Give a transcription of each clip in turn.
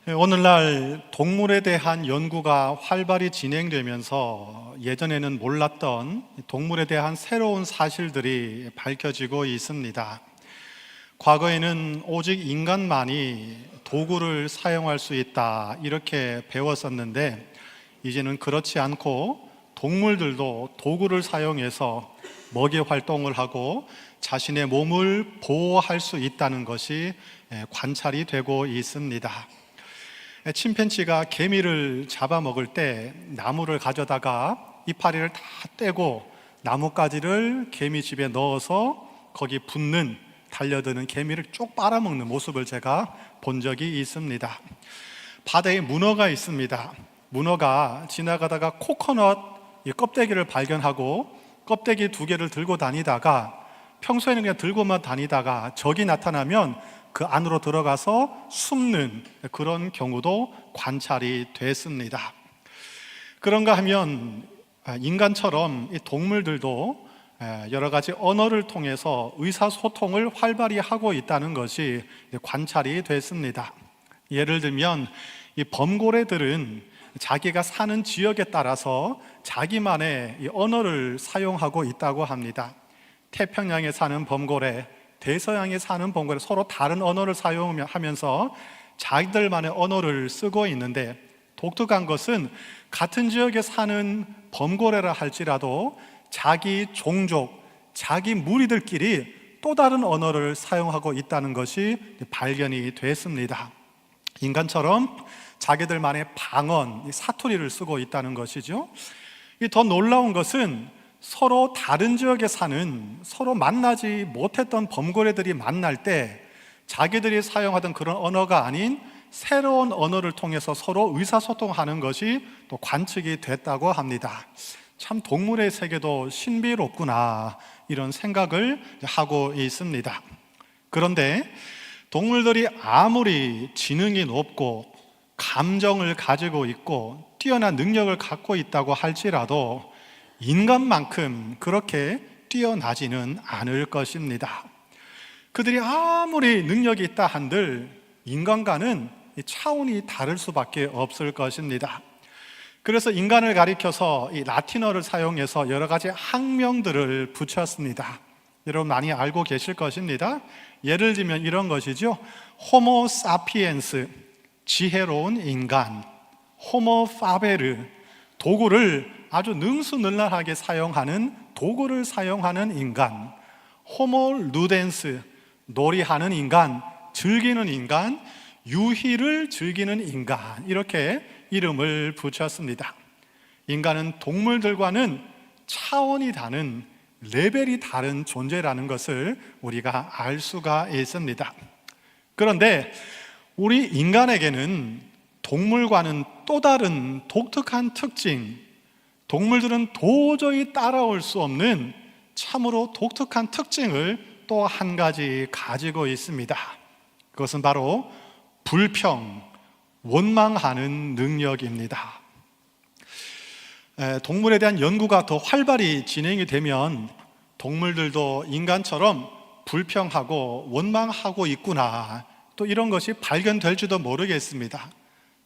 오늘날 동물에 대한 연구가 활발히 진행되면서 예전에는 몰랐던 동물에 대한 새로운 사실들이 밝혀지고 있습니다. 과거에는 오직 인간만이 도구를 사용할 수 있다 이렇게 배웠었는데, 이제는 그렇지 않고 동물들도 도구를 사용해서 먹이 활동을 하고 자신의 몸을 보호할 수 있다는 것이 관찰이 되고 있습니다. 침팬지가 개미를 잡아먹을 때 나무를 가져다가 이파리를 다 떼고 나뭇가지를 개미 집에 넣어서 거기 붙는, 달려드는 개미를 쭉 빨아먹는 모습을 제가 본 적이 있습니다. 바다에 문어가 있습니다. 문어가 지나가다가 코코넛 껍데기를 발견하고 껍데기 2개를 들고 다니다가, 평소에는 그냥 들고만 다니다가 적이 나타나면 그 안으로 들어가서 숨는 그런 경우도 관찰이 됐습니다. 그런가 하면 인간처럼 이 동물들도 여러 가지 언어를 통해서 의사소통을 활발히 하고 있다는 것이 관찰이 됐습니다. 예를 들면 이 범고래들은 자기가 사는 지역에 따라서 자기만의 이 언어를 사용하고 있다고 합니다. 태평양에 사는 범고래, 대서양에 사는 범고래, 서로 다른 언어를 사용하면서 자기들만의 언어를 쓰고 있는데, 독특한 것은 같은 지역에 사는 범고래라 할지라도 자기 종족, 자기 무리들끼리 또 다른 언어를 사용하고 있다는 것이 발견이 됐습니다. 인간처럼 자기들만의 방언, 사투리를 쓰고 있다는 것이죠. 더 놀라운 것은 서로 다른 지역에 사는, 서로 만나지 못했던 범고래들이 만날 때 자기들이 사용하던 그런 언어가 아닌 새로운 언어를 통해서 서로 의사소통하는 것이 또 관측이 됐다고 합니다. 참 동물의 세계도 신비롭구나, 이런 생각을 하고 있습니다. 그런데 동물들이 아무리 지능이 높고 감정을 가지고 있고 뛰어난 능력을 갖고 있다고 할지라도 인간만큼 그렇게 뛰어나지는 않을 것입니다. 그들이 아무리 능력이 있다 한들 인간과는 차원이 다를 수밖에 없을 것입니다. 그래서 인간을 가리켜서 이 라틴어를 사용해서 여러 가지 학명들을 붙였습니다. 여러분 많이 알고 계실 것입니다. 예를 들면 이런 것이죠. 호모 사피엔스, 지혜로운 인간. 호모 파베르, 도구를 아주 능수능란하게 사용하는, 도구를 사용하는 인간. 호모 루덴스, 놀이하는 인간, 즐기는 인간, 유희를 즐기는 인간, 이렇게 이름을 붙였습니다. 인간은 동물들과는 차원이 다른, 레벨이 다른 존재라는 것을 우리가 알 수가 있습니다. 그런데 우리 인간에게는 동물과는 또 다른 독특한 특징, 동물들은 도저히 따라올 수 없는 참으로 독특한 특징을 또 한 가지 가지고 있습니다. 그것은 바로 불평, 원망하는 능력입니다. 동물에 대한 연구가 더 활발히 진행이 되면 동물들도 인간처럼 불평하고 원망하고 있구나, 또 이런 것이 발견될지도 모르겠습니다.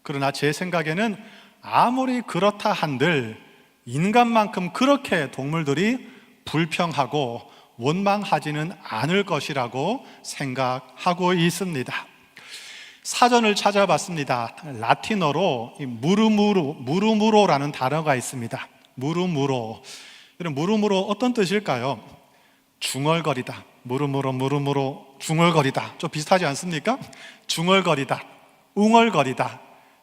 그러나 제 생각에는 아무리 그렇다 한들 인간만큼 그렇게 동물들이 불평하고 원망하지는 않을 것이라고 생각하고 있습니다. 사전을 찾아봤습니다. 라틴어로 무르무로라는 단어가 있습니다. 무르무로. 무르무로 어떤 뜻일까요? 중얼거리다. 무르무로 중얼거리다. 좀 비슷하지 않습니까? 중얼거리다, 웅얼거리다.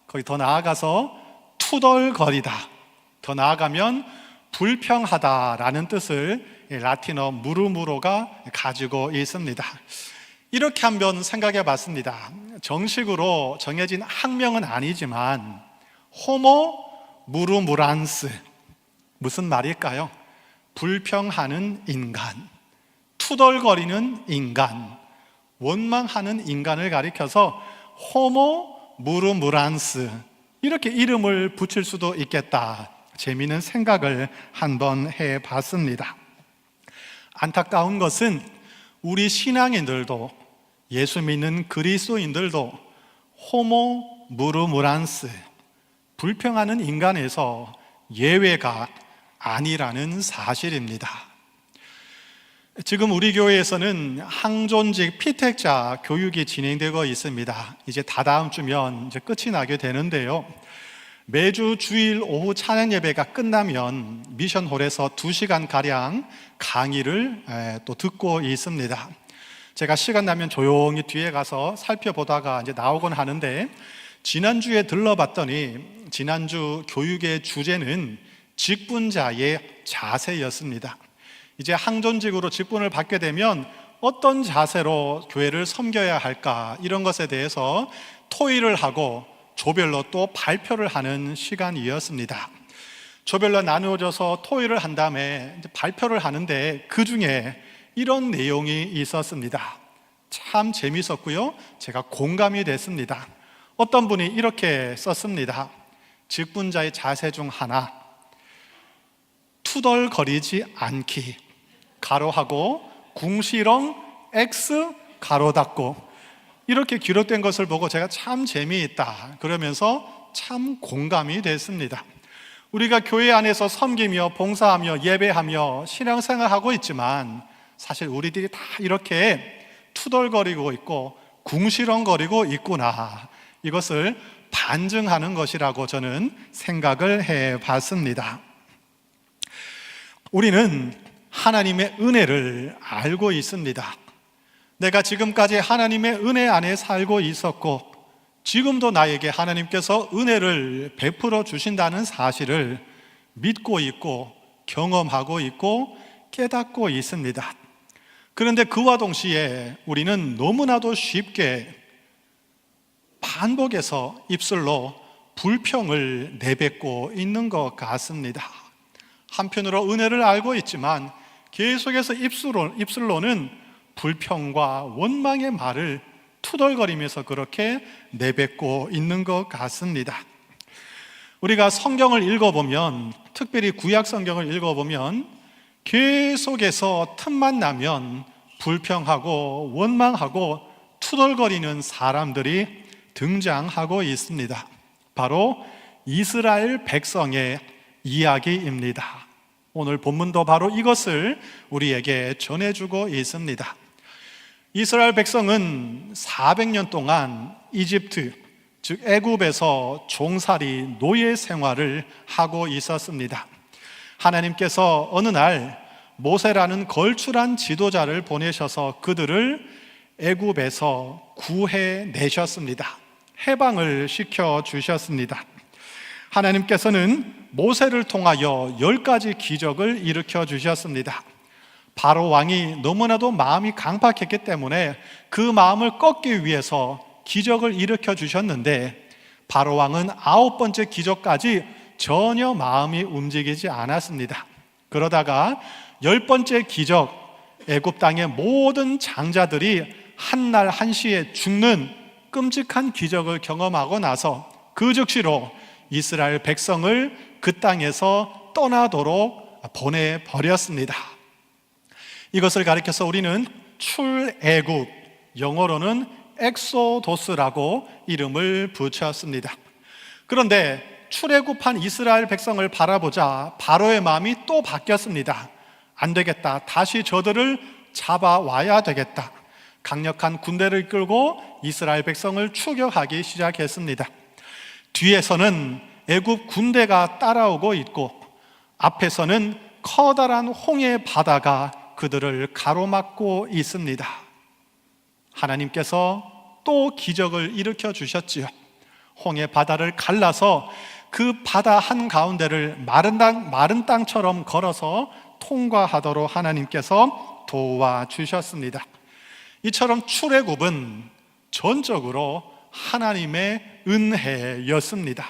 거기 더 나아가서 투덜거리다, 더 나아가면 불평하다라는 뜻을 라틴어 무르무로가 가지고 있습니다. 이렇게 한번 생각해 봤습니다. 정식으로 정해진 학명은 아니지만 호모 무르무란스, 무슨 말일까요? 불평하는 인간, 투덜거리는 인간, 원망하는 인간을 가리켜서 호모 무르무란스, 이렇게 이름을 붙일 수도 있겠다. 재미있는 생각을 한번 해봤습니다. 안타까운 것은 우리 신앙인들도, 예수 믿는 그리스도인들도 호모 무르무란스, 불평하는 인간에서 예외가 아니라는 사실입니다. 지금 우리 교회에서는 항존직 피택자 교육이 진행되고 있습니다. 이제 다다음 주면 이제 끝이 나게 되는데요. 매주 주일 오후 찬양 예배가 끝나면 미션홀에서 2시간가량 강의를 또 듣고 있습니다. 제가 시간 나면 조용히 뒤에 가서 살펴보다가 이제 나오곤 하는데, 지난주에 들러봤더니 지난주 교육의 주제는 직분자의 자세였습니다. 이제 항존직으로 직분을 받게 되면 어떤 자세로 교회를 섬겨야 할까, 이런 것에 대해서 토의를 하고 조별로 또 발표를 하는 시간이었습니다. 조별로 나누어져서 토의를 한 다음에 발표를 하는데 그 중에 이런 내용이 있었습니다. 참 재미있었고요, 제가 공감이 됐습니다. 어떤 분이 이렇게 썼습니다. 직분자의 자세 중 하나, 투덜거리지 않기, 가로하고 궁시렁 X 가로 닫고, 이렇게 기록된 것을 보고 제가 참 재미있다 그러면서 참 공감이 됐습니다. 우리가 교회 안에서 섬기며 봉사하며 예배하며 신앙생활하고 있지만 사실 우리들이 다 이렇게 투덜거리고 있고 궁시렁거리고 있구나, 이것을 반증하는 것이라고 저는 생각을 해봤습니다. 우리는 하나님의 은혜를 알고 있습니다. 내가 지금까지 하나님의 은혜 안에 살고 있었고 지금도 나에게 하나님께서 은혜를 베풀어 주신다는 사실을 믿고 있고 경험하고 있고 깨닫고 있습니다. 그런데 그와 동시에 우리는 너무나도 쉽게 반복해서 입술로 불평을 내뱉고 있는 것 같습니다. 한편으로 은혜를 알고 있지만 계속해서 입술로는 불평과 원망의 말을 투덜거리면서 그렇게 내뱉고 있는 것 같습니다. 우리가 성경을 읽어보면, 특별히 구약 성경을 읽어보면 계속해서 틈만 나면 불평하고 원망하고 투덜거리는 사람들이 등장하고 있습니다. 바로 이스라엘 백성의 이야기입니다. 오늘 본문도 바로 이것을 우리에게 전해주고 있습니다. 이스라엘 백성은 400년 동안 이집트, 즉 애굽에서 종살이 노예 생활을 하고 있었습니다. 하나님께서 어느 날 모세라는 걸출한 지도자를 보내셔서 그들을 애굽에서 구해내셨습니다. 해방을 시켜주셨습니다. 하나님께서는 모세를 통하여 10가지 기적을 일으켜 주셨습니다. 바로 왕이 너무나도 마음이 강팍했기 때문에 그 마음을 꺾기 위해서 기적을 일으켜 주셨는데, 바로 왕은 9번째 기적까지 전혀 마음이 움직이지 않았습니다. 그러다가 10번째 기적, 애굽 땅의 모든 장자들이 한날 한시에 죽는 끔찍한 기적을 경험하고 나서 그 즉시로 이스라엘 백성을 그 땅에서 떠나도록 보내버렸습니다. 이것을 가리켜서 우리는 출애굽, 영어로는 엑소도스라고 이름을 붙였습니다. 그런데 출애굽한 이스라엘 백성을 바라보자 바로의 마음이 또 바뀌었습니다. 안 되겠다, 다시 저들을 잡아와야 되겠다. 강력한 군대를 이끌고 이스라엘 백성을 추격하기 시작했습니다. 뒤에서는 애굽 군대가 따라오고 있고 앞에서는 커다란 홍해 바다가 그들을 가로막고 있습니다. 하나님께서 또 기적을 일으켜 주셨지요. 홍해 바다를 갈라서 그 바다 한가운데를 마른 땅처럼 걸어서 통과하도록 하나님께서 도와주셨습니다. 이처럼 출애굽은 전적으로 하나님의 은혜였습니다.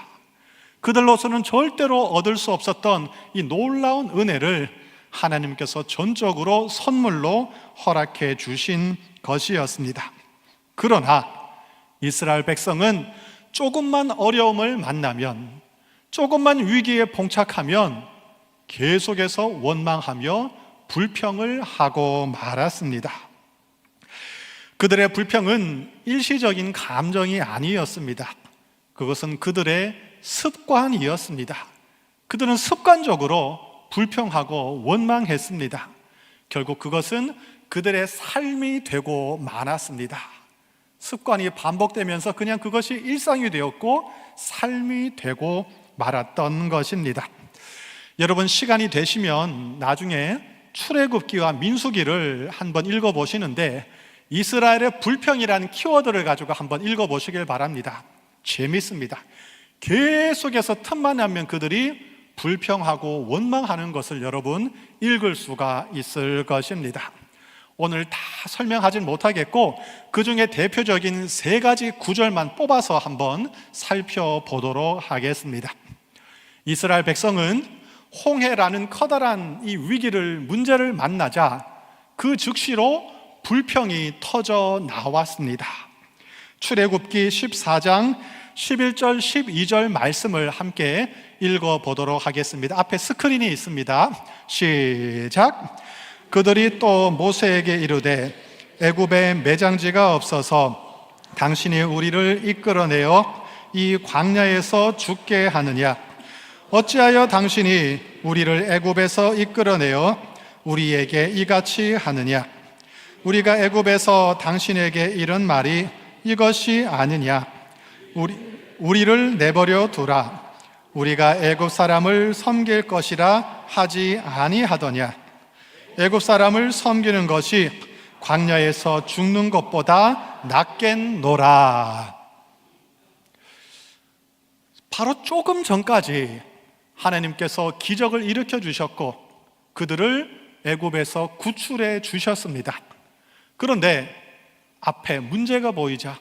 그들로서는 절대로 얻을 수 없었던 이 놀라운 은혜를 하나님께서 전적으로 선물로 허락해 주신 것이었습니다. 그러나 이스라엘 백성은 조금만 어려움을 만나면, 조금만 위기에 봉착하면 계속해서 원망하며 불평을 하고 말았습니다. 그들의 불평은 일시적인 감정이 아니었습니다. 그것은 그들의 습관이었습니다. 그들은 습관적으로 불평하고 원망했습니다. 결국 그것은 그들의 삶이 되고 말았습니다. 습관이 반복되면서 그냥 그것이 일상이 되었고 삶이 되고 말았던 것입니다. 여러분, 시간이 되시면 나중에 출애굽기와 민수기를 한번 읽어보시는데 이스라엘의 불평이라는 키워드를 가지고 한번 읽어보시길 바랍니다. 재밌습니다. 계속해서 틈만 나면 그들이 불평하고 원망하는 것을 여러분 읽을 수가 있을 것입니다. 오늘 다 설명하진 못하겠고 그 중에 대표적인 3가지 구절만 뽑아서 한번 살펴보도록 하겠습니다. 이스라엘 백성은 홍해라는 커다란 이 위기를, 문제를 만나자 그 즉시로 불평이 터져 나왔습니다. 출애굽기 14장 11절 12절 말씀을 함께 읽어보도록 하겠습니다. 앞에 스크린이 있습니다. 시작. 그들이 또 모세에게 이르되 애굽에 매장지가 없어서 당신이 우리를 이끌어내어 이 광야에서 죽게 하느냐? 어찌하여 당신이 우리를 애굽에서 이끌어내어 우리에게 이같이 하느냐? 우리가 애굽에서 당신에게 이런 말이 이것이 아니냐? 우리를 내버려 두라. 우리가 애굽 사람을 섬길 것이라 하지 아니하더냐? 애굽 사람을 섬기는 것이 광야에서 죽는 것보다 낫겠노라. 바로 조금 전까지 하나님께서 기적을 일으켜 주셨고 그들을 애굽에서 구출해 주셨습니다. 그런데 앞에 문제가 보이자,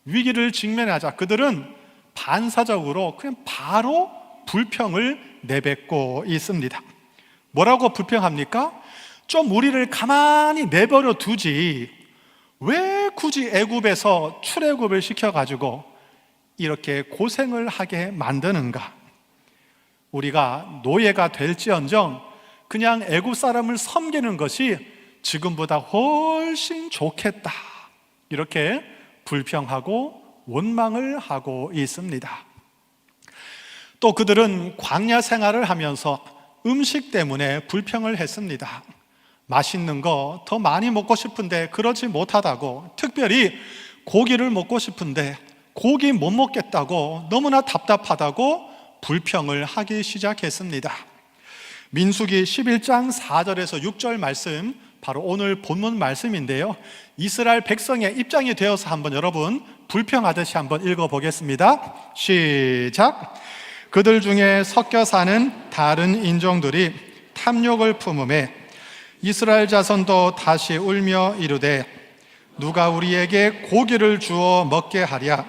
위기를 직면하자 그들은 반사적으로 그냥 바로 불평을 내뱉고 있습니다. 뭐라고 불평합니까? 좀 우리를 가만히 내버려 두지 왜 굳이 애굽에서 출애굽을 시켜가지고 이렇게 고생을 하게 만드는가? 우리가 노예가 될지언정 그냥 애굽 사람을 섬기는 것이 지금보다 훨씬 좋겠다, 이렇게 불평하고 원망을 하고 있습니다. 또 그들은 광야 생활을 하면서 음식 때문에 불평을 했습니다. 맛있는 거 더 많이 먹고 싶은데 그러지 못하다고, 특별히 고기를 먹고 싶은데 고기 못 먹겠다고, 너무나 답답하다고 불평을 하기 시작했습니다. 민수기 11장 4절에서 6절 말씀, 바로 오늘 본문 말씀인데요, 이스라엘 백성의 입장이 되어서 한번 여러분 불평하듯이 한번 읽어보겠습니다. 시작. 그들 중에 섞여 사는 다른 인종들이 탐욕을 품음에 이스라엘 자손도 다시 울며 이르되 누가 우리에게 고기를 주어 먹게 하랴?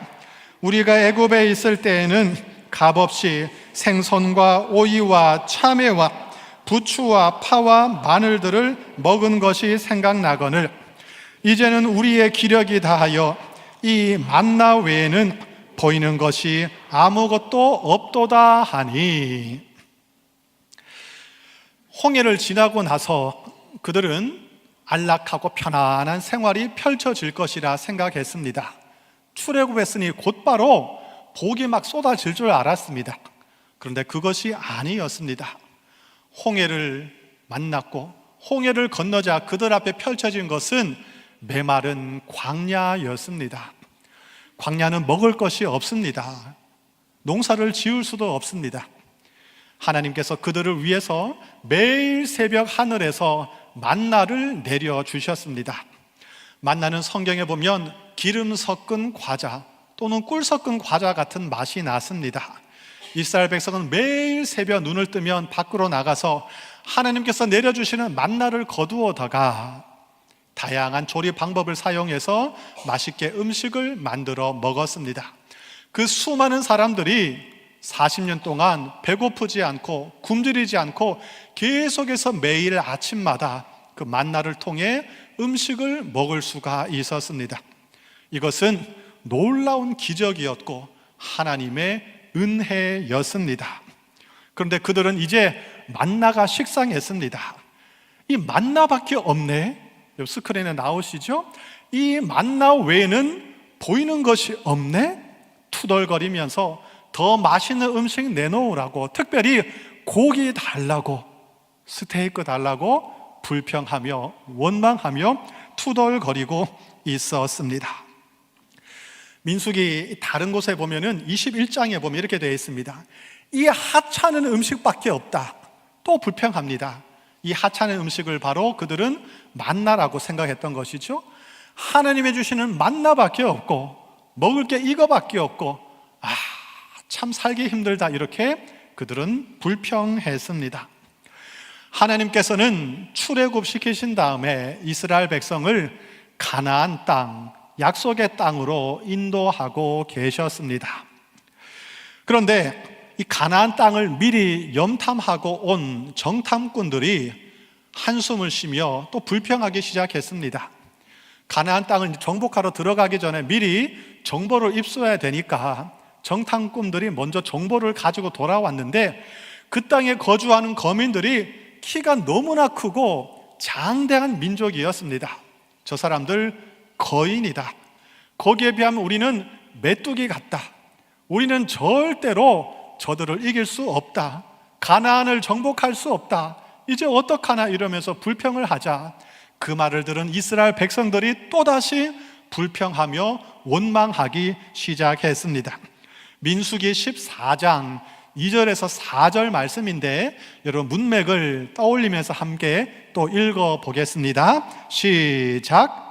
우리가 애굽에 있을 때에는 값없이 생선과 오이와 참외와 부추와 파와 마늘들을 먹은 것이 생각나거늘 이제는 우리의 기력이 다하여 이 만나 외에는 보이는 것이 아무것도 없도다 하니. 홍해를 지나고 나서 그들은 안락하고 편안한 생활이 펼쳐질 것이라 생각했습니다. 출애굽했으니 곧바로 복이 막 쏟아질 줄 알았습니다. 그런데 그것이 아니었습니다. 홍해를 만났고 홍해를 건너자 그들 앞에 펼쳐진 것은 메마른 광야였습니다. 광야는 먹을 것이 없습니다. 농사를 지을 수도 없습니다. 하나님께서 그들을 위해서 매일 새벽 하늘에서 만나를 내려주셨습니다. 만나는 성경에 보면 기름 섞은 과자 또는 꿀 섞은 과자 같은 맛이 났습니다. 이스라엘 백성은 매일 새벽 눈을 뜨면 밖으로 나가서 하나님께서 내려주시는 만나를 거두어다가 다양한 조리 방법을 사용해서 맛있게 음식을 만들어 먹었습니다. 그 수많은 사람들이 40년 동안 배고프지 않고 굶주리지 않고 계속해서 매일 아침마다 그 만나를 통해 음식을 먹을 수가 있었습니다. 이것은 놀라운 기적이었고 하나님의 은혜였습니다. 그런데 그들은 이제 만나가 식상했습니다. 이 만나밖에 없네. 스크린에 나오시죠? 이 만나 외에는 보이는 것이 없네. 투덜거리면서 더 맛있는 음식 내놓으라고, 특별히 고기 달라고, 스테이크 달라고 불평하며 원망하며 투덜거리고 있었습니다. 민수기 다른 곳에 보면은 21장에 보면 이렇게 되어 있습니다. 이 하찮은 음식밖에 없다. 또 불평합니다. 이 하찮은 음식을 바로 그들은 만나라고 생각했던 것이죠. 하나님이 주시는 만나밖에 없고 먹을 게 이거밖에 없고 참 살기 힘들다, 이렇게 그들은 불평했습니다. 하나님께서는 출애굽시키신 다음에 이스라엘 백성을 가나안 땅, 약속의 땅으로 인도하고 계셨습니다. 그런데 이 가나안 땅을 미리 염탐하고 온 정탐꾼들이 한숨을 쉬며 또 불평하기 시작했습니다. 가나안 땅을 정복하러 들어가기 전에 미리 정보를 입수해야 되니까 정탐꾼들이 먼저 정보를 가지고 돌아왔는데, 그 땅에 거주하는 거민들이 키가 너무나 크고 장대한 민족이었습니다. 저 사람들 거인이다, 거기에 비하면 우리는 메뚜기 같다, 우리는 절대로 저들을 이길 수 없다, 가나안을 정복할 수 없다, 이제 어떡하나 이러면서 불평을 하자 그 말을 들은 이스라엘 백성들이 또다시 불평하며 원망하기 시작했습니다. 민수기 14장 2절에서 4절 말씀인데 여러분 문맥을 떠올리면서 함께 또 읽어보겠습니다. 시작.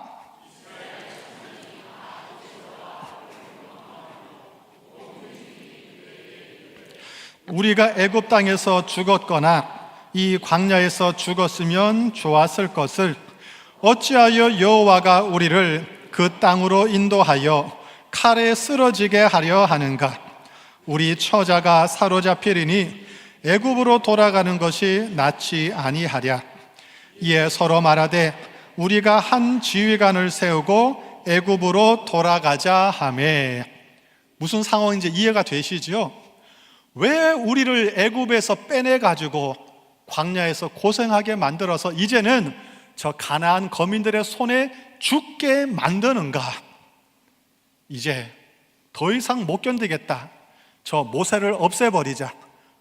우리가 애굽 땅에서 죽었거나 이 광야에서 죽었으면 좋았을 것을 어찌하여 여호와가 우리를 그 땅으로 인도하여 칼에 쓰러지게 하려 하는가? 우리 처자가 사로잡히리니 애굽으로 돌아가는 것이 낫지 아니하랴. 이에 서로 말하되 우리가 한 지휘관을 세우고 애굽으로 돌아가자 하매. 무슨 상황인지 이해가 되시죠? 왜 우리를 애굽에서 빼내가지고 광야에서 고생하게 만들어서 이제는 저 가나안 거민들의 손에 죽게 만드는가? 이제 더 이상 못 견디겠다, 저 모세를 없애버리자,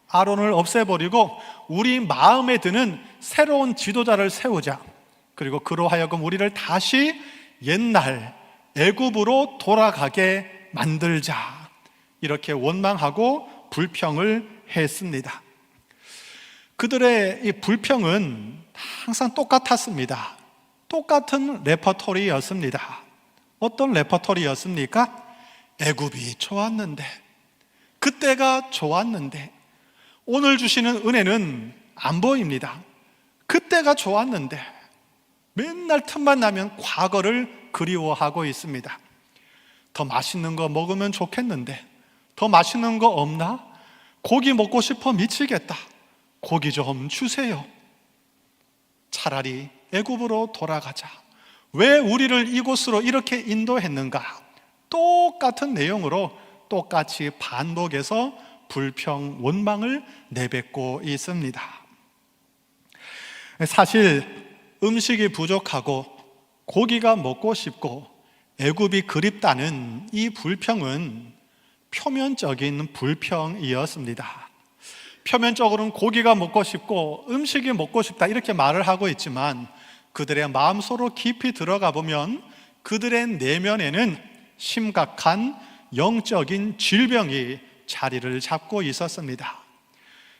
아론을 없애버리고 우리 마음에 드는 새로운 지도자를 세우자, 그리고 그로 하여금 우리를 다시 옛날 애굽으로 돌아가게 만들자, 이렇게 원망하고 불평을 했습니다. 그들의 이 불평은 항상 똑같았습니다. 똑같은 레퍼토리였습니다. 어떤 레퍼토리였습니까? 애굽이 좋았는데, 그때가 좋았는데, 오늘 주시는 은혜는 안 보입니다. 그때가 좋았는데, 맨날 틈만 나면 과거를 그리워하고 있습니다. 더 맛있는 거 먹으면 좋겠는데 더 맛있는 거 없나? 고기 먹고 싶어 미치겠다, 고기 좀 주세요. 차라리 애굽으로 돌아가자. 왜 우리를 이곳으로 이렇게 인도했는가? 똑같은 내용으로 똑같이 반복해서 불평, 원망을 내뱉고 있습니다. 사실 음식이 부족하고 고기가 먹고 싶고 애굽이 그립다는 이 불평은 표면적인 불평이었습니다. 표면적으로는 고기가 먹고 싶고 음식이 먹고 싶다 이렇게 말을 하고 있지만 그들의 마음속으로 깊이 들어가 보면 그들의 내면에는 심각한 영적인 질병이 자리를 잡고 있었습니다.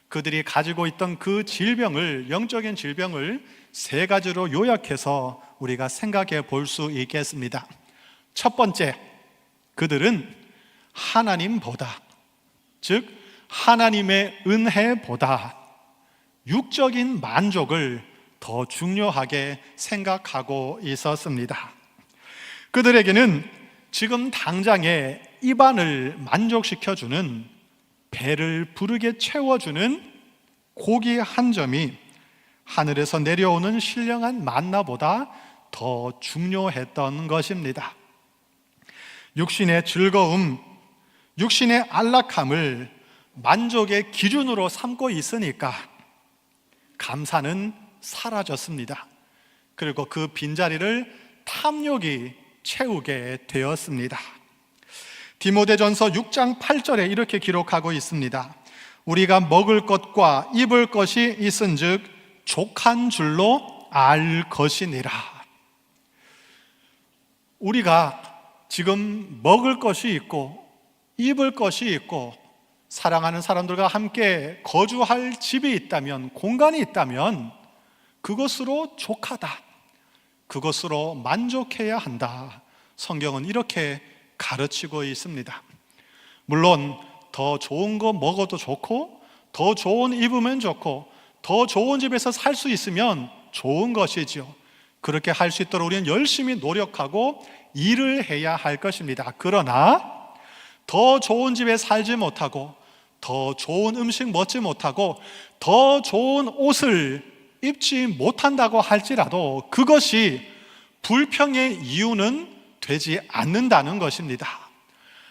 그들이 가지고 있던 그 질병을, 영적인 질병을 세 가지로 요약해서 우리가 생각해 볼 수 있겠습니다. 첫 번째, 그들은 하나님보다, 즉 하나님의 은혜보다 육적인 만족을 더 중요하게 생각하고 있었습니다. 그들에게는 지금 당장에 입안을 만족시켜주는, 배를 부르게 채워주는 고기 한 점이 하늘에서 내려오는 신령한 만나보다 더 중요했던 것입니다. 육신의 즐거움, 육신의 안락함을 만족의 기준으로 삼고 있으니까 감사는 사라졌습니다. 그리고 그 빈자리를 탐욕이 채우게 되었습니다. 디모데전서 6장 8절에 이렇게 기록하고 있습니다. 우리가 먹을 것과 입을 것이 있은즉 족한 줄로 알 것이니라. 우리가 지금 먹을 것이 있고 입을 것이 있고 사랑하는 사람들과 함께 거주할 집이 있다면, 공간이 있다면 그것으로 족하다, 그것으로 만족해야 한다. 성경은 이렇게 가르치고 있습니다. 물론 더 좋은 거 먹어도 좋고, 더 좋은 입으면 좋고, 더 좋은 집에서 살 수 있으면 좋은 것이죠. 그렇게 할 수 있도록 우리는 열심히 노력하고 일을 해야 할 것입니다. 그러나 더 좋은 집에 살지 못하고, 더 좋은 음식 먹지 못하고, 더 좋은 옷을 입지 못한다고 할지라도 그것이 불평의 이유는 되지 않는다는 것입니다.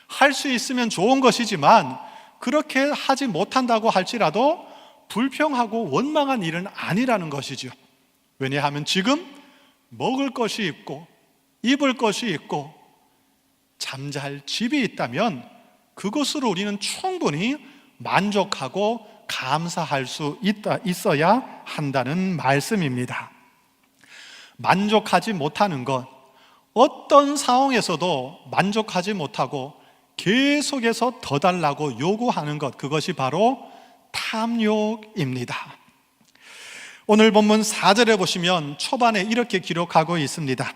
할 수 있으면 좋은 것이지만 그렇게 하지 못한다고 할지라도 불평하고 원망한 일은 아니라는 것이죠. 왜냐하면 지금 먹을 것이 있고 입을 것이 있고 잠잘 집이 있다면 그것으로 우리는 충분히 만족하고 감사할 수 있어야 한다는 말씀입니다. 만족하지 못하는 것, 어떤 상황에서도 만족하지 못하고 계속해서 더 달라고 요구하는 것, 그것이 바로 탐욕입니다. 오늘 본문 4절에 보시면 초반에 이렇게 기록하고 있습니다.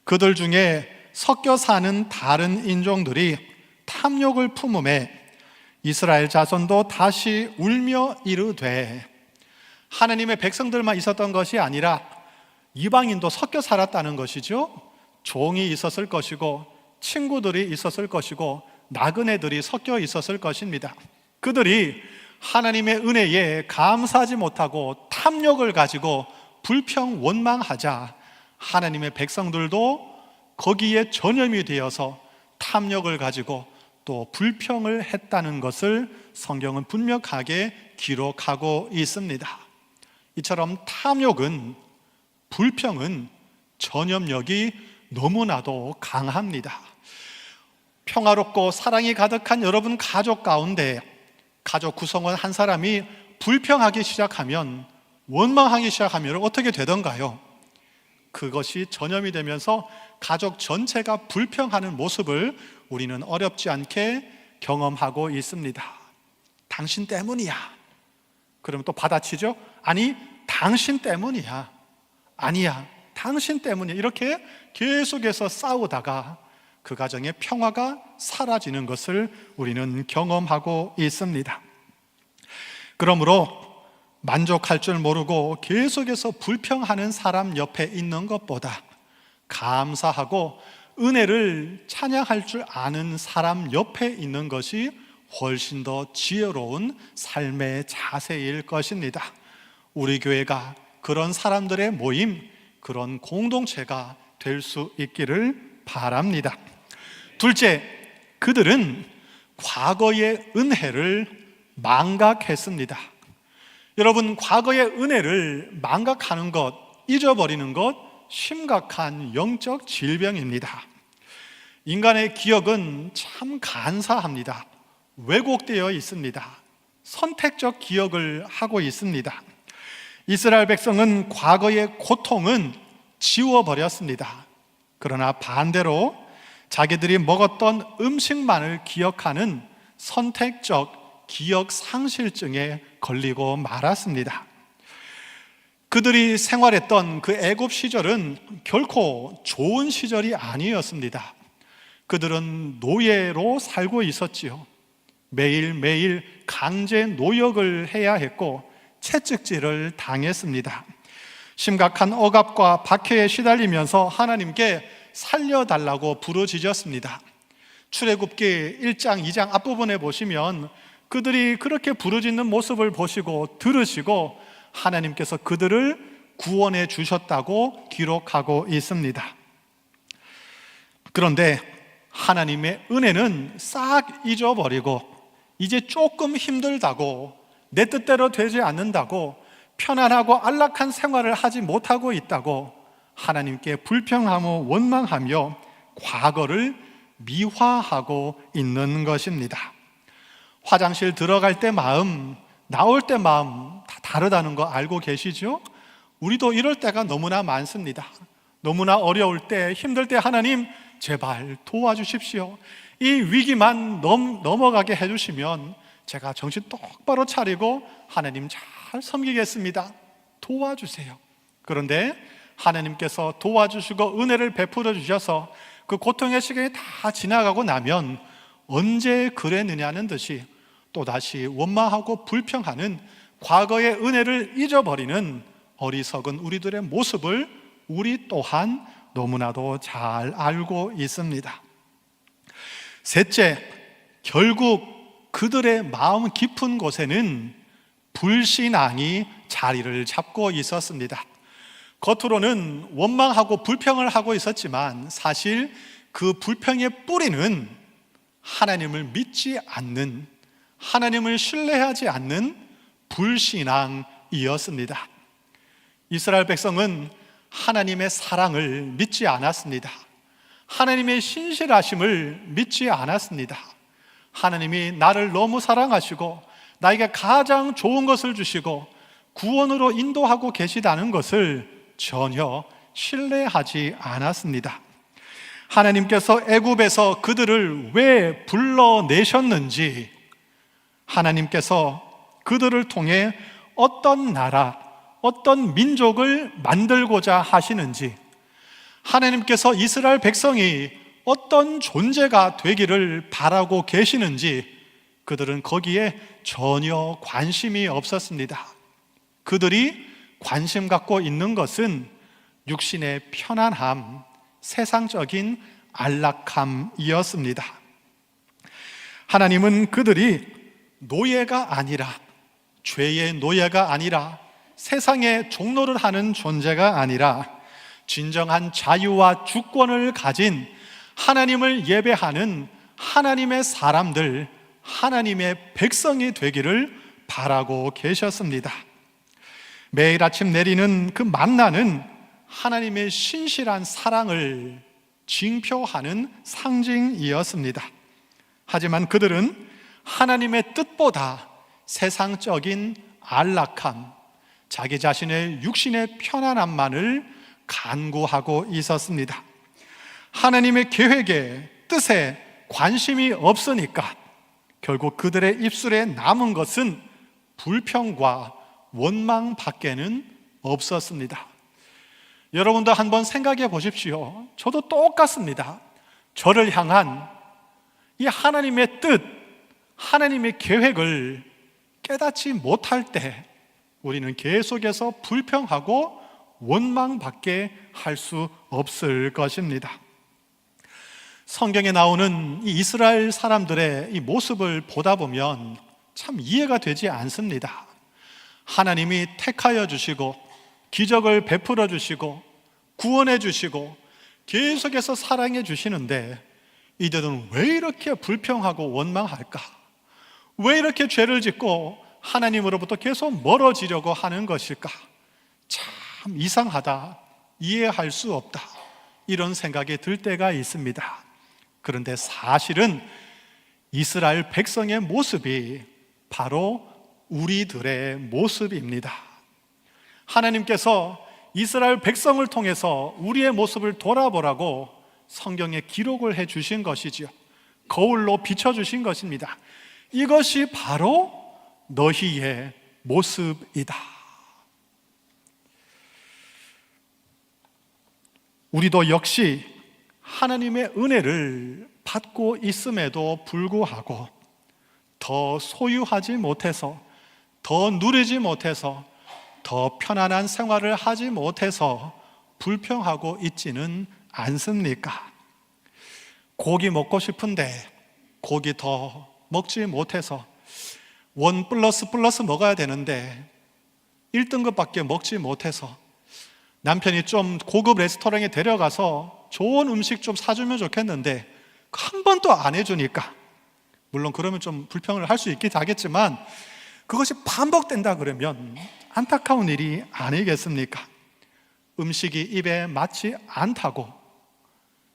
그들 중에 섞여 사는 다른 인종들이 탐욕을 품음에 이스라엘 자손도 다시 울며 이르되, 하나님의 백성들만 있었던 것이 아니라 이방인도 섞여 살았다는 것이죠. 종이 있었을 것이고 친구들이 있었을 것이고 나그네들이 섞여 있었을 것입니다. 그들이 하나님의 은혜에 감사하지 못하고 탐욕을 가지고 불평 원망하자 하나님의 백성들도 거기에 전염이 되어서 탐욕을 가지고 또 불평을 했다는 것을 성경은 분명하게 기록하고 있습니다. 이처럼 탐욕은, 불평은 전염력이 너무나도 강합니다. 평화롭고 사랑이 가득한 여러분 가족 가운데 가족 구성원 한 사람이 불평하기 시작하면, 원망하기 시작하면 어떻게 되던가요? 그것이 전염이 되면서 가족 전체가 불평하는 모습을 우리는 어렵지 않게 경험하고 있습니다. 당신 때문이야. 그러면 또 받아치죠? 아니, 당신 때문이야. 아니야, 당신 때문이야. 이렇게 계속해서 싸우다가 그 가정의 평화가 사라지는 것을 우리는 경험하고 있습니다. 그러므로 만족할 줄 모르고 계속해서 불평하는 사람 옆에 있는 것보다 감사하고 은혜를 찬양할 줄 아는 사람 옆에 있는 것이 훨씬 더 지혜로운 삶의 자세일 것입니다. 우리 교회가 그런 사람들의 모임, 그런 공동체가 될 수 있기를 바랍니다. 둘째, 그들은 과거의 은혜를 망각했습니다. 여러분, 과거의 은혜를 망각하는 것, 잊어버리는 것, 심각한 영적 질병입니다. 인간의 기억은 참 간사합니다. 왜곡되어 있습니다. 선택적 기억을 하고 있습니다. 이스라엘 백성은 과거의 고통은 지워버렸습니다. 그러나 반대로 자기들이 먹었던 음식만을 기억하는 선택적 기억 상실증에 걸리고 말았습니다. 그들이 생활했던 그 애굽 시절은 결코 좋은 시절이 아니었습니다. 그들은 노예로 살고 있었지요. 매일매일 강제 노역을 해야 했고 채찍질을 당했습니다. 심각한 억압과 박해에 시달리면서 하나님께 살려달라고 부르짖었습니다. 출애굽기 1장, 2장 앞부분에 보시면 그들이 그렇게 부르짖는 모습을 보시고 들으시고 하나님께서 그들을 구원해 주셨다고 기록하고 있습니다. 그런데 하나님의 은혜는 싹 잊어버리고 이제 조금 힘들다고, 내 뜻대로 되지 않는다고, 편안하고 안락한 생활을 하지 못하고 있다고 하나님께 불평하며 원망하며 과거를 미화하고 있는 것입니다. 화장실 들어갈 때 마음, 나올 때 마음 다 다르다는 거 알고 계시죠? 우리도 이럴 때가 너무나 많습니다. 너무나 어려울 때, 힘들 때 하나님 제발 도와주십시오. 이 위기만 넘어가게 해주시면 제가 정신 똑바로 차리고 하나님 잘 섬기겠습니다. 도와주세요. 그런데 하나님께서 도와주시고 은혜를 베풀어 주셔서 그 고통의 시간이 다 지나가고 나면 언제 그랬느냐는 듯이 또다시 원망하고 불평하는 과거의 은혜를 잊어버리는 어리석은 우리들의 모습을 우리 또한 너무나도 잘 알고 있습니다. 셋째, 결국 그들의 마음 깊은 곳에는 불신앙이 자리를 잡고 있었습니다. 겉으로는 원망하고 불평을 하고 있었지만 사실 그 불평의 뿌리는 하나님을 믿지 않는, 하나님을 신뢰하지 않는 불신앙이었습니다. 이스라엘 백성은 하나님의 사랑을 믿지 않았습니다. 하나님의 신실하심을 믿지 않았습니다. 하나님이 나를 너무 사랑하시고 나에게 가장 좋은 것을 주시고 구원으로 인도하고 계시다는 것을 전혀 신뢰하지 않았습니다. 하나님께서 애굽에서 그들을 왜 불러내셨는지, 하나님께서 그들을 통해 어떤 나라, 어떤 민족을 만들고자 하시는지, 하나님께서 이스라엘 백성이 어떤 존재가 되기를 바라고 계시는지 그들은 거기에 전혀 관심이 없었습니다. 그들이 관심 갖고 있는 것은 육신의 편안함, 세상적인 안락함이었습니다. 하나님은 그들이 노예가 아니라, 죄의 노예가 아니라, 세상의 종노를 하는 존재가 아니라 진정한 자유와 주권을 가진 하나님을 예배하는 하나님의 사람들, 하나님의 백성이 되기를 바라고 계셨습니다. 매일 아침 내리는 그 만나는 하나님의 신실한 사랑을 징표하는 상징이었습니다. 하지만 그들은 하나님의 뜻보다 세상적인 안락함, 자기 자신의 육신의 편안함만을 간구하고 있었습니다. 하나님의 계획에, 뜻에 관심이 없으니까 결국 그들의 입술에 남은 것은 불평과 원망밖에는 없었습니다. 여러분도 한번 생각해 보십시오. 저도 똑같습니다. 저를 향한 이 하나님의 뜻, 하나님의 계획을 깨닫지 못할 때 우리는 계속해서 불평하고 원망밖에 할 수 없을 것입니다. 성경에 나오는 이 이스라엘 사람들의 이 모습을 보다 보면 참 이해가 되지 않습니다. 하나님이 택하여 주시고 기적을 베풀어 주시고 구원해 주시고 계속해서 사랑해 주시는데 이들은 왜 이렇게 불평하고 원망할까? 왜 이렇게 죄를 짓고 하나님으로부터 계속 멀어지려고 하는 것일까? 참 이상하다, 이해할 수 없다, 이런 생각이 들 때가 있습니다. 그런데 사실은 이스라엘 백성의 모습이 바로 우리들의 모습입니다. 하나님께서 이스라엘 백성을 통해서 우리의 모습을 돌아보라고 성경에 기록을 해 주신 것이지요. 거울로 비춰주신 것입니다. 이것이 바로 너희의 모습이다. 우리도 역시 하나님의 은혜를 받고 있음에도 불구하고 더 소유하지 못해서, 더 누리지 못해서, 더 편안한 생활을 하지 못해서 불평하고 있지는 않습니까? 고기 먹고 싶은데 고기 더 먹지 못해서 1 플러스 먹어야 되는데 1등급밖에 먹지 못해서 남편이 좀 고급 레스토랑에 데려가서 좋은 음식 좀 사주면 좋겠는데 한 번도 안 해주니까, 물론 그러면 좀 불평을 할 수 있긴 하겠지만 그것이 반복된다 그러면 안타까운 일이 아니겠습니까? 음식이 입에 맞지 않다고,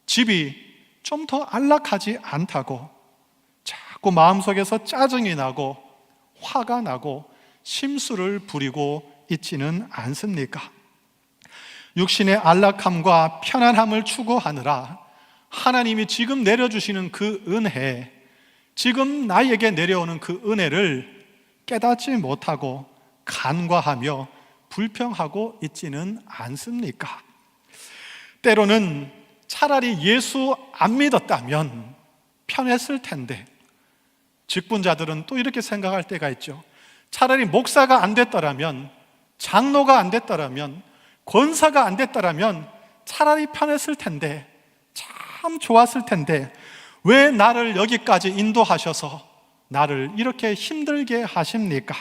집이 좀 더 안락하지 않다고 자꾸 마음속에서 짜증이 나고 화가 나고 심술을 부리고 있지는 않습니까? 육신의 안락함과 편안함을 추구하느라 하나님이 지금 내려주시는 그 은혜, 지금 나에게 내려오는 그 은혜를 깨닫지 못하고 간과하며 불평하고 있지는 않습니까? 때로는 차라리 예수 안 믿었다면 편했을 텐데, 직분자들은 또 이렇게 생각할 때가 있죠. 차라리 목사가 안 됐더라면, 장로가 안 됐더라면, 권사가 안 됐더라면 차라리 편했을 텐데, 참 좋았을 텐데 왜 나를 여기까지 인도하셔서 나를 이렇게 힘들게 하십니까?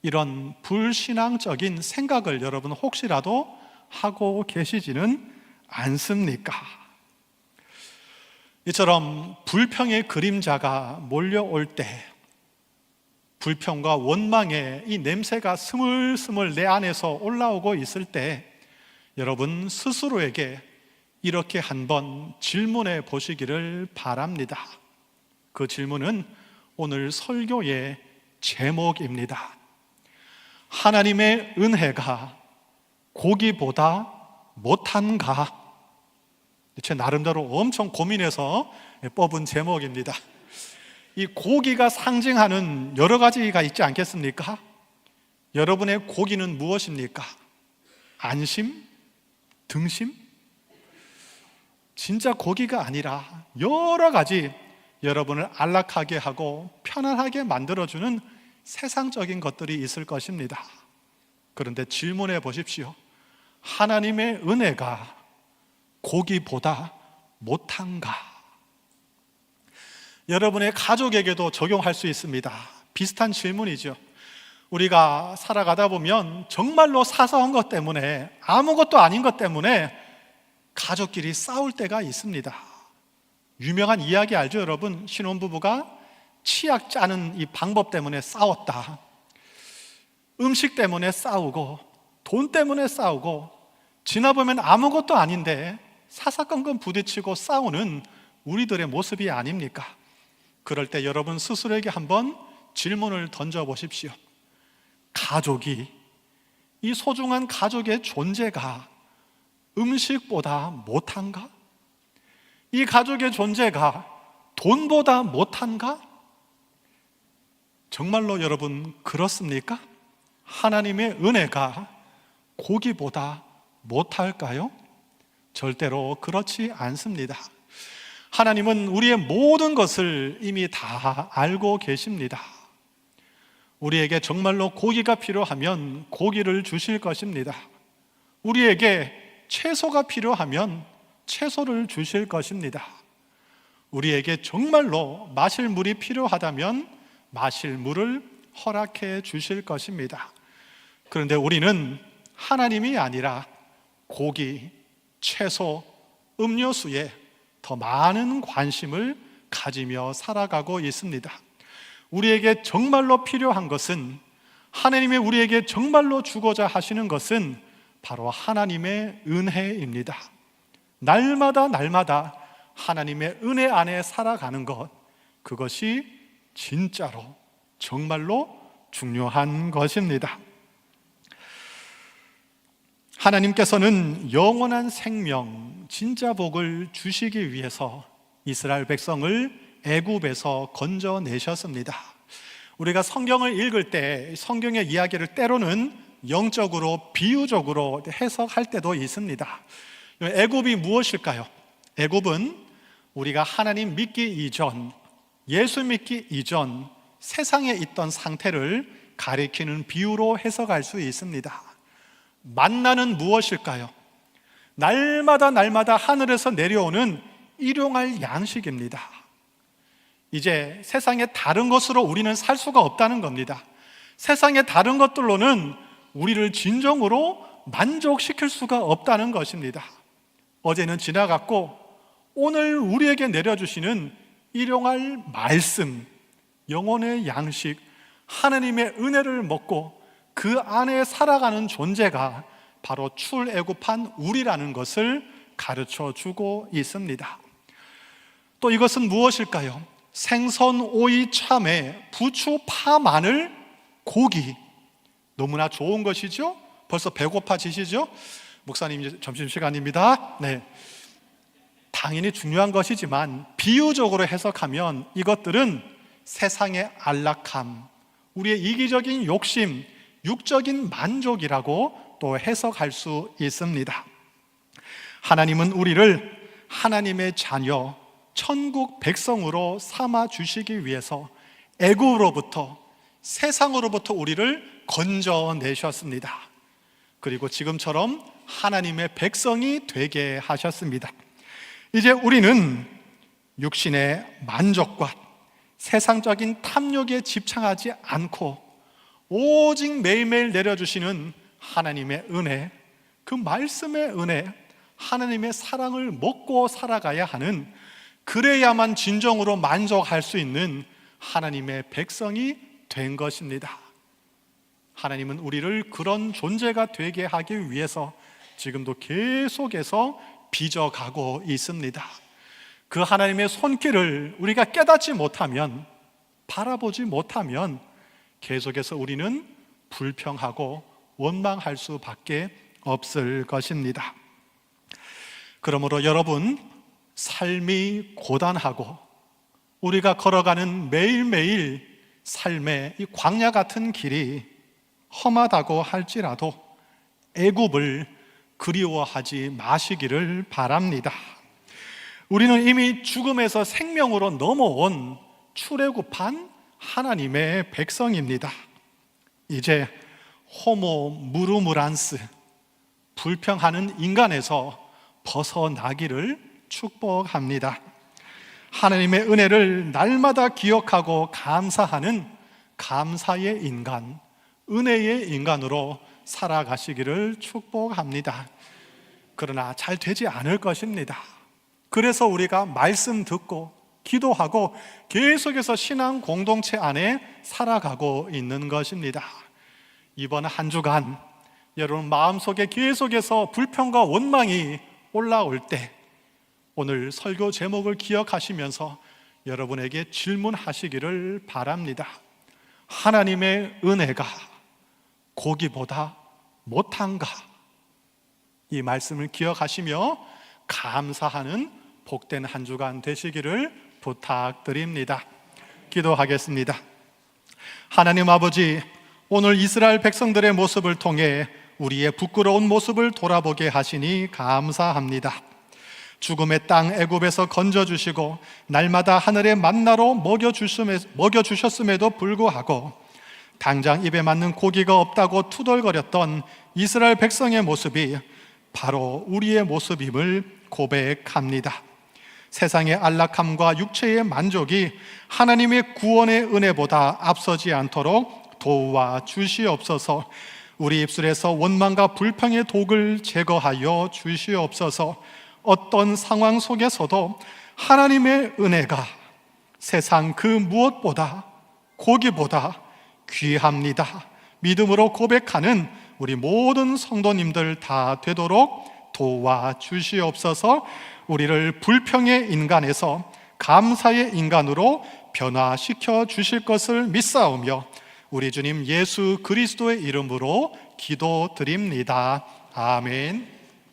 이런 불신앙적인 생각을 여러분 혹시라도 하고 계시지는 않습니까? 이처럼 불평의 그림자가 몰려올 때, 불평과 원망의 이 냄새가 스물스물 내 안에서 올라오고 있을 때, 여러분 스스로에게 이렇게 한번 질문해 보시기를 바랍니다. 그 질문은 오늘 설교의 제목입니다. 하나님의 은혜가 고기보다 못한가? 제 나름대로 엄청 고민해서 뽑은 제목입니다. 이 고기가 상징하는 여러 가지가 있지 않겠습니까? 여러분의 고기는 무엇입니까? 안심? 등심? 진짜 고기가 아니라 여러 가지 여러분을 안락하게 하고 편안하게 만들어주는 세상적인 것들이 있을 것입니다. 그런데 질문해 보십시오. 하나님의 은혜가 고기보다 못한가? 여러분의 가족에게도 적용할 수 있습니다. 비슷한 질문이죠. 우리가 살아가다 보면 정말로 사소한 것 때문에, 아무것도 아닌 것 때문에 가족끼리 싸울 때가 있습니다. 유명한 이야기 알죠, 여러분? 신혼부부가 치약 짜는 이 방법 때문에 싸웠다. 음식 때문에 싸우고, 돈 때문에 싸우고, 지나보면 아무것도 아닌데 사사건건 부딪히고 싸우는 우리들의 모습이 아닙니까? 그럴 때 여러분 스스로에게 한번 질문을 던져보십시오. 가족이, 이 소중한 가족의 존재가 음식보다 못한가? 이 가족의 존재가 돈보다 못한가? 정말로 여러분 그렇습니까? 하나님의 은혜가 고기보다 못할까요? 절대로 그렇지 않습니다. 하나님은 우리의 모든 것을 이미 다 알고 계십니다. 우리에게 정말로 고기가 필요하면 고기를 주실 것입니다. 우리에게 채소가 필요하면 채소를 주실 것입니다. 우리에게 정말로 마실 물이 필요하다면 마실 물을 허락해 주실 것입니다. 그런데 우리는 하나님이 아니라 고기, 채소, 음료수에 더 많은 관심을 가지며 살아가고 있습니다. 우리에게 정말로 필요한 것은, 하나님이 우리에게 정말로 주고자 하시는 것은 바로 하나님의 은혜입니다. 날마다 하나님의 은혜 안에 살아가는 것, 그것이 진짜로 정말로 중요한 것입니다. 하나님께서는 영원한 생명, 진짜 복을 주시기 위해서 이스라엘 백성을 애굽에서 건져내셨습니다. 우리가 성경을 읽을 때 성경의 이야기를 때로는 영적으로, 비유적으로 해석할 때도 있습니다. 애굽이 무엇일까요? 애굽은 우리가 하나님 믿기 이전, 예수 믿기 이전 세상에 있던 상태를 가리키는 비유로 해석할 수 있습니다. 만나는 무엇일까요? 날마다 하늘에서 내려오는 일용할 양식입니다. 이제 세상의 다른 것으로 우리는 살 수가 없다는 겁니다. 세상의 다른 것들로는 우리를 진정으로 만족시킬 수가 없다는 것입니다. 어제는 지나갔고 오늘 우리에게 내려주시는 일용할 말씀, 영혼의 양식, 하나님의 은혜를 먹고 그 안에 살아가는 존재가 바로 출애굽한 우리라는 것을 가르쳐 주고 있습니다. 또 이것은 무엇일까요? 생선, 오이, 참외, 부추, 파, 마늘, 고기, 너무나 좋은 것이죠? 벌써 배고파지시죠? 목사님 이제 점심시간입니다. 네. 당연히 중요한 것이지만 비유적으로 해석하면 이것들은 세상의 안락함, 우리의 이기적인 욕심, 육적인 만족이라고 또 해석할 수 있습니다. 하나님은 우리를 하나님의 자녀, 천국 백성으로 삼아 주시기 위해서 애굽으로부터, 세상으로부터 우리를 건져내셨습니다. 그리고 지금처럼 하나님의 백성이 되게 하셨습니다. 이제 우리는 육신의 만족과 세상적인 탐욕에 집착하지 않고 오직 매일매일 내려주시는 하나님의 은혜, 그 말씀의 은혜, 하나님의 사랑을 먹고 살아가야 하는, 그래야만 진정으로 만족할 수 있는 하나님의 백성이 된 것입니다. 하나님은 우리를 그런 존재가 되게 하기 위해서 지금도 계속해서 빚어가고 있습니다. 그 하나님의 손길을 우리가 깨닫지 못하면, 바라보지 못하면 계속해서 우리는 불평하고 원망할 수밖에 없을 것입니다. 그러므로 여러분, 삶이 고단하고 우리가 걸어가는 매일매일 삶의 이 광야 같은 길이 험하다고 할지라도 애굽을 그리워하지 마시기를 바랍니다. 우리는 이미 죽음에서 생명으로 넘어온 출애굽한 하나님의 백성입니다. 이제 호모 무르무란스, 불평하는 인간에서 벗어나기를 축복합니다. 하나님의 은혜를 날마다 기억하고 감사하는 감사의 인간, 은혜의 인간으로 살아가시기를 축복합니다. 그러나 잘 되지 않을 것입니다. 그래서 우리가 말씀 듣고 기도하고 계속해서 신앙 공동체 안에 살아가고 있는 것입니다. 이번 한 주간 여러분 마음속에 계속해서 불평과 원망이 올라올 때 오늘 설교 제목을 기억하시면서 여러분에게 질문하시기를 바랍니다. 하나님의 은혜가 고기보다 못한가? 이 말씀을 기억하시며 감사하는 복된 한 주간 되시기를 부탁드립니다. 기도하겠습니다. 하나님 아버지, 오늘 이스라엘 백성들의 모습을 통해 우리의 부끄러운 모습을 돌아보게 하시니 감사합니다. 죽음의 땅 애굽에서 건져주시고 날마다 하늘의 만나로 먹여주셨음에도 불구하고 당장 입에 맞는 고기가 없다고 투덜거렸던 이스라엘 백성의 모습이 바로 우리의 모습임을 고백합니다. 세상의 안락함과 육체의 만족이 하나님의 구원의 은혜보다 앞서지 않도록 도와 주시옵소서. 우리 입술에서 원망과 불평의 독을 제거하여 주시옵소서. 어떤 상황 속에서도 하나님의 은혜가 세상 그 무엇보다 고기보다 귀합니다. 믿음으로 고백하는 우리 모든 성도님들 다 되도록 도와 주시옵소서. 우리를 불평의 인간에서 감사의 인간으로 변화시켜 주실 것을 믿사오며 우리 주님 예수 그리스도의 이름으로 기도드립니다. 아멘.